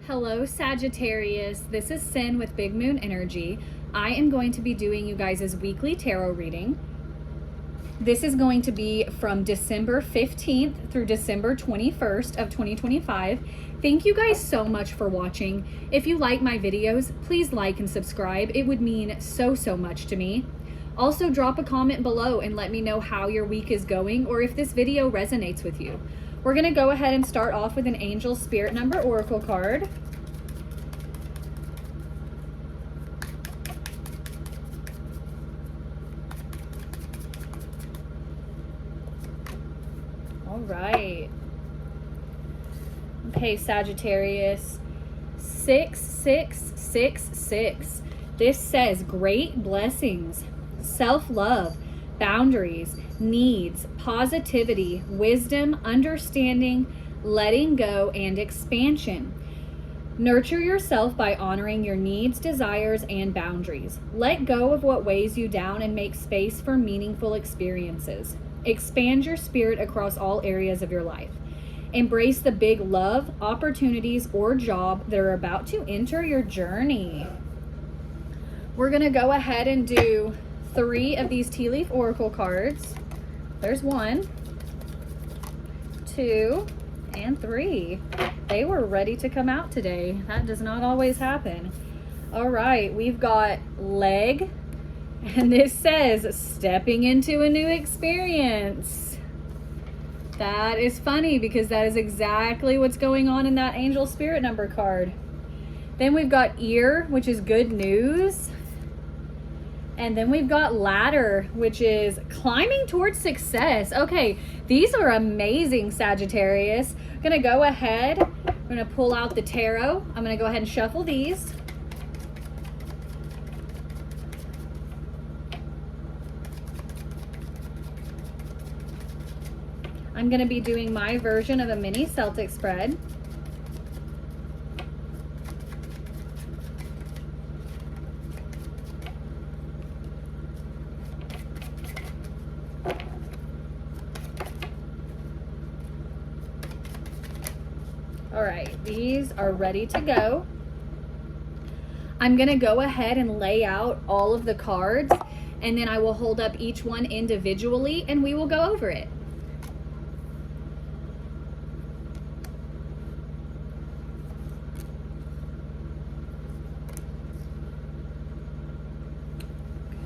Hello Sagittarius, this is Sin with Big Moon Energy. I am going to be doing you guys' weekly tarot reading. This is going to be from December 15th through December 21st of 2025. Thank you guys so much for watching. If you like my videos, please like and subscribe. It would mean so much to me. Also drop a comment below and let me know how your week is going or if this video resonates with you. We're going to go ahead and start off with an Angel Spirit Number Oracle card. All right. Okay, Sagittarius. 6666. This says great blessings, self-love, boundaries, needs, positivity, wisdom, understanding, letting go, and expansion. Nurture yourself by honoring your needs, desires, and boundaries. Let go of what weighs you down and make space for meaningful experiences. Expand your spirit across all areas of your life. Embrace the big love, opportunities, or job that are about to enter your journey. We're going to go ahead and do 3 of these tea leaf oracle cards. There's 1, 2, and 3. They were ready to come out today. That does not always happen. All right, we've got leg, and this says stepping into a new experience. That is funny because that is exactly what's going on in that Angel Spirit Number card. Then we've got ear, which is good news. And then we've got ladder, which is climbing towards success. Okay, these are amazing, Sagittarius. I'm gonna go ahead, I'm gonna pull out the tarot. I'm gonna go ahead and shuffle these. I'm gonna be doing my version of a mini Celtic spread. All right, these are ready to go. I'm gonna go ahead and lay out all of the cards, and then I will hold up each one individually and we will go over it.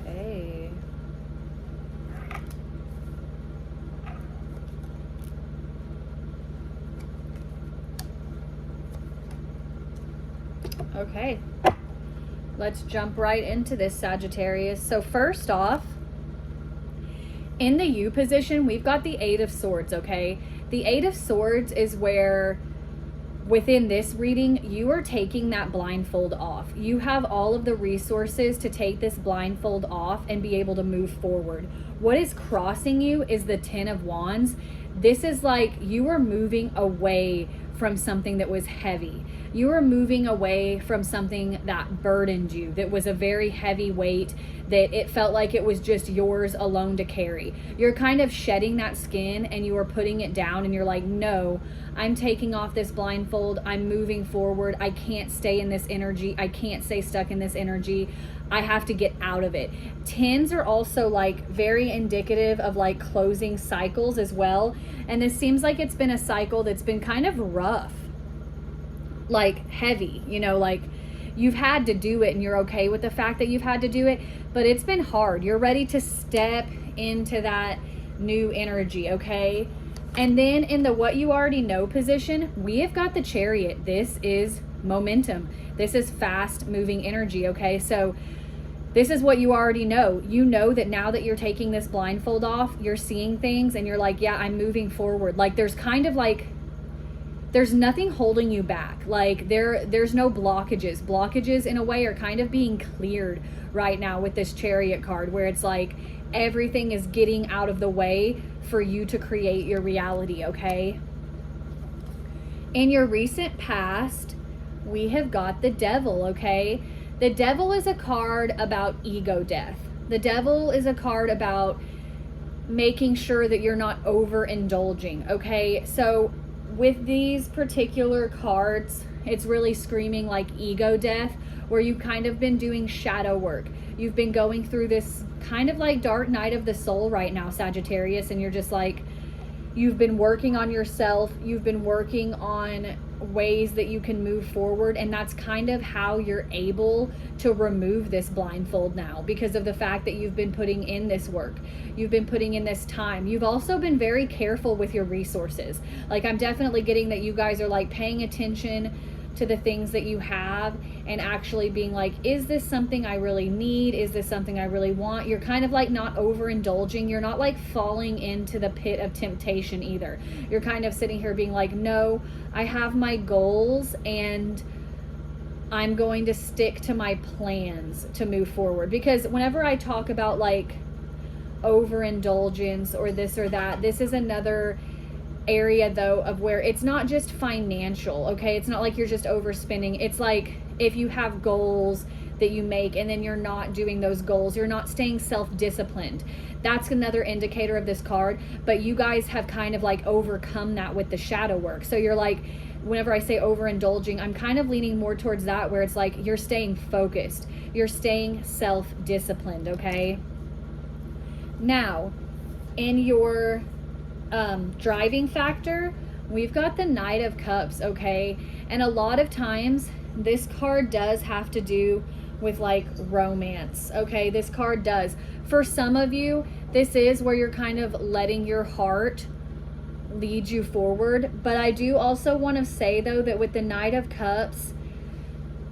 Okay. Okay, let's jump right into this, Sagittarius. So first off, in the U position, we've got the 8 of Swords, okay? The 8 of Swords is where, within this reading, you are taking that blindfold off. You have all of the resources to take this blindfold off and be able to move forward. What is crossing you is the 10 of Wands. This is like you are moving away from something that was heavy. You are moving away from something that burdened you, that was a very heavy weight, that it felt like it was just yours alone to carry. You're kind of shedding that skin and you are putting it down and you're like, no, I'm taking off this blindfold. I'm moving forward. I can't stay in this energy. I can't stay stuck in this energy. I have to get out of it. 10s are also like very indicative of like closing cycles as well. And this seems like it's been a cycle that's been kind of rough, like heavy, you know, like you've had to do it and you're okay with the fact that you've had to do it, but it's been hard. You're ready to step into that new energy, okay? And then in the what you already know position, we have got the Chariot. This is momentum. This is fast moving energy, okay? So this is what you already know. You know that now that you're taking this blindfold off, you're seeing things and you're like, yeah, I'm moving forward. Like there's kind of like, there's nothing holding you back. Like there's no blockages. Blockages in a way are kind of being cleared right now with this Chariot card, where it's like everything is getting out of the way for you to create your reality, okay? In your recent past, we have got the Devil, okay? The Devil is a card about ego death. The Devil is a card about making sure that you're not overindulging, okay? So with these particular cards, it's really screaming like ego death, where you've kind of been doing shadow work. You've been going through this kind of like dark night of the soul right now, Sagittarius, and you're just like, you've been working on yourself, you've been working on ways that you can move forward, and that's kind of how you're able to remove this blindfold now, because of the fact that you've been putting in this work, you've been putting in this time. You've also been very careful with your resources. Like, I'm definitely getting that you guys are like paying attention to the things that you have and actually being like, is this something I really need? Is this something I really want? You're kind of like not overindulging. You're not like falling into the pit of temptation either. You're kind of sitting here being like, no, I have my goals and I'm going to stick to my plans to move forward. Because whenever I talk about like overindulgence or this or that, this is another area though of where it's not just financial, okay? It's not like you're just overspending. It's like if you have goals that you make and then you're not doing those goals, you're not staying self-disciplined. That's another indicator of this card. But you guys have kind of like overcome that with the shadow work. So you're like, whenever I say overindulging, I'm kind of leaning more towards that, where it's like you're staying focused, you're staying self-disciplined, okay? Now, in your driving factor, we've got the Knight of Cups, okay? And a lot of times this card does have to do with like romance, okay? This card does. For some of you, this is where you're kind of letting your heart lead you forward. But I do also want to say though that with the Knight of Cups,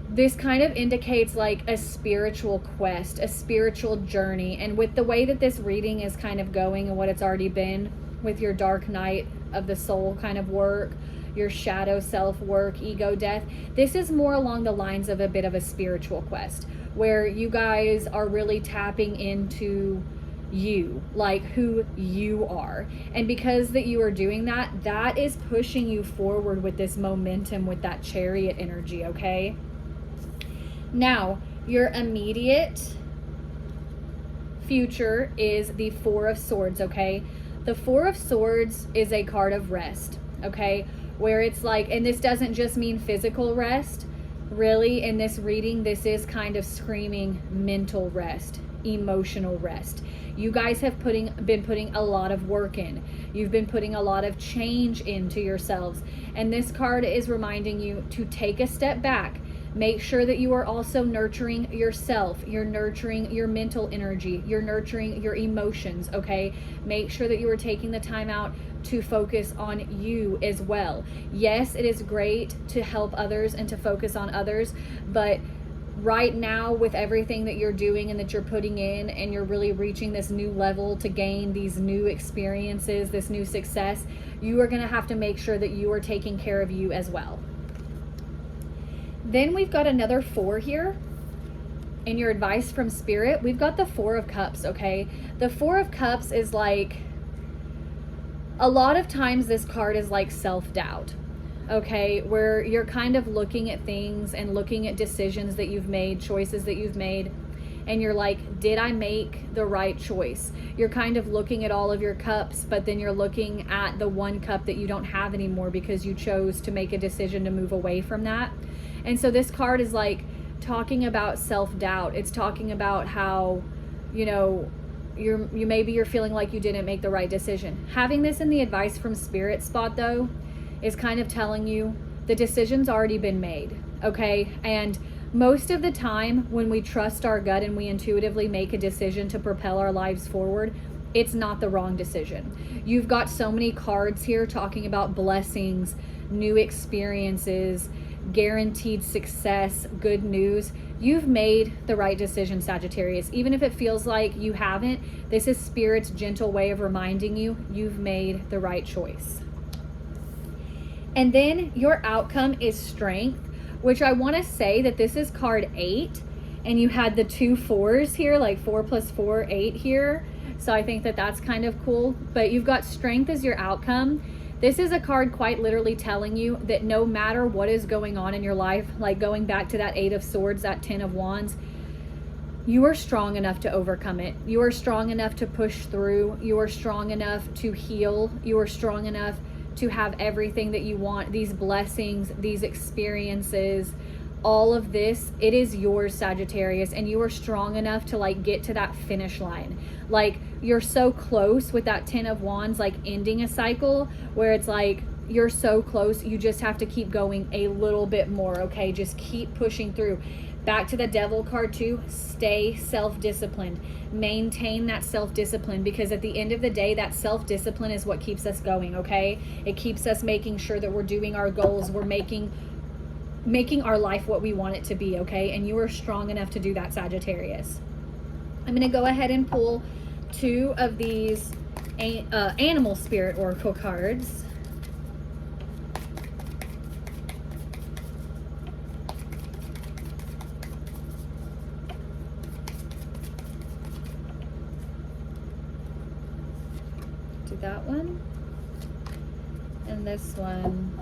this kind of indicates like a spiritual quest, a spiritual journey. And with the way that this reading is kind of going and what it's already been, with your dark night of the soul kind of work, your shadow self work, ego death, this is more along the lines of a bit of a spiritual quest, where you guys are really tapping into you, like who you are. And because that you are doing that, that is pushing you forward with this momentum, with that Chariot energy, okay? Now, your immediate future is the Four of Swords, okay? The Four of Swords is a card of rest, okay? Where it's like, and this doesn't just mean physical rest. Really, in this reading, this is kind of screaming mental rest, emotional rest. You guys have been putting a lot of work in. You've been putting a lot of change into yourselves. And this card is reminding you to take a step back. Make sure that you are also nurturing yourself. You're nurturing your mental energy. You're nurturing your emotions, okay? Make sure that you are taking the time out to focus on you as well. Yes, it is great to help others and to focus on others, but right now, with everything that you're doing and that you're putting in, and you're really reaching this new level to gain these new experiences, this new success, you are going to have to make sure that you are taking care of you as well. Then we've got another 4 here. In your advice from Spirit, we've got the Four of Cups, okay? The Four of Cups is like, a lot of times this card is like self-doubt, okay? Where you're kind of looking at things and looking at decisions that you've made, choices that you've made, and you're like, did I make the right choice? You're kind of looking at all of your cups, but then you're looking at the one cup that you don't have anymore because you chose to make a decision to move away from that. And so this card is like talking about self-doubt. It's talking about how, you know, you're feeling like you didn't make the right decision. Having this in the advice from Spirit spot though is kind of telling you the decision's already been made, okay? And most of the time when we trust our gut and we intuitively make a decision to propel our lives forward, it's not the wrong decision. You've got so many cards here talking about blessings, new experiences, guaranteed success, good news. You've made the right decision, Sagittarius. Even if it feels like you haven't, this is Spirit's gentle way of reminding you you've made the right choice. And then your outcome is strength, which I want to say that this is card 8, and you had the 2 4s here, like 4 + 4, 8 here. So I think that that's kind of cool. But you've got strength as your outcome. This is a card quite literally telling you that no matter what is going on in your life, like going back to that 8 of Swords, that 10 of Wands, you are strong enough to overcome it. You are strong enough to push through. You are strong enough to heal. You are strong enough to have everything that you want, these blessings, these experiences, all of this, it is yours, Sagittarius, and you are strong enough to like get to that finish line. Like, you're so close with that 10 of Wands, like ending a cycle where it's like you're so close, you just have to keep going a little bit more, okay? Just keep pushing through. Back to the Devil card too, stay self-disciplined. Maintain that self-discipline, because at the end of the day, that self-discipline is what keeps us going, okay? It keeps us making sure that we're doing our goals, we're making our life what we want it to be, okay? And you are strong enough to do that, Sagittarius. I'm going to go ahead and pull 2 of these animal spirit oracle cards. Do that one and this one.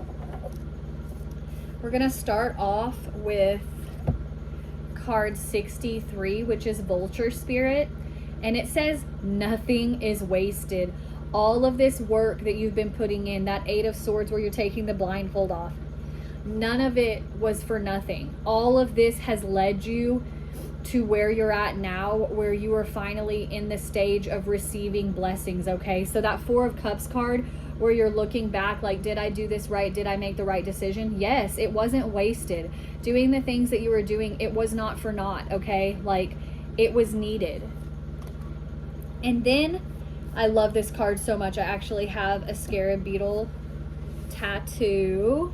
We're going to start off with card 63, which is Vulture Spirit, and it says nothing is wasted. All of this work that you've been putting in, that 8 of Swords where you're taking the blindfold off, none of it was for nothing. All of this has led you to where you're at now, where you are finally in the stage of receiving blessings, okay? So that 4 of Cups card, where you're looking back like, did I do this right? Did I make the right decision? Yes, it wasn't wasted. Doing the things that you were doing, it was not for naught, okay? Like, it was needed. And then, I love this card so much. I actually have a scarab beetle tattoo.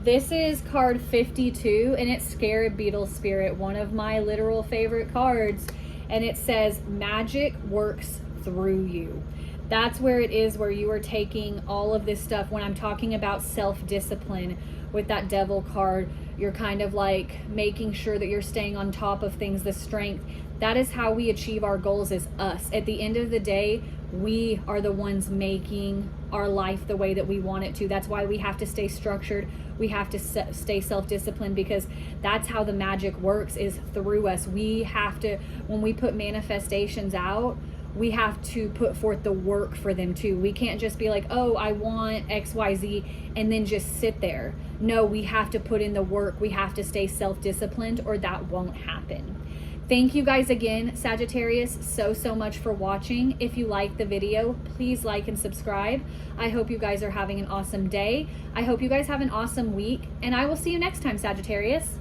This is card 52, and it's Scarab Beetle Spirit, one of my literal favorite cards. And it says, magic works through you. That's where it is, where you are taking all of this stuff. When I'm talking about self-discipline with that Devil card, you're kind of like making sure that you're staying on top of things, the strength. That is how we achieve our goals, is us. At the end of the day, we are the ones making our life the way that we want it to. That's why we have to stay structured. We have to stay self-disciplined, because that's how the magic works, is through us. We have to, when we put manifestations out, we have to put forth the work for them too. We can't just be like, oh, I want XYZ, and then just sit there. No, we have to put in the work. We have to stay self-disciplined, or that won't happen. Thank you guys again, Sagittarius, so much for watching. If you like the video, please like and subscribe. I hope you guys are having an awesome day. I hope you guys have an awesome week, and I will see you next time, Sagittarius.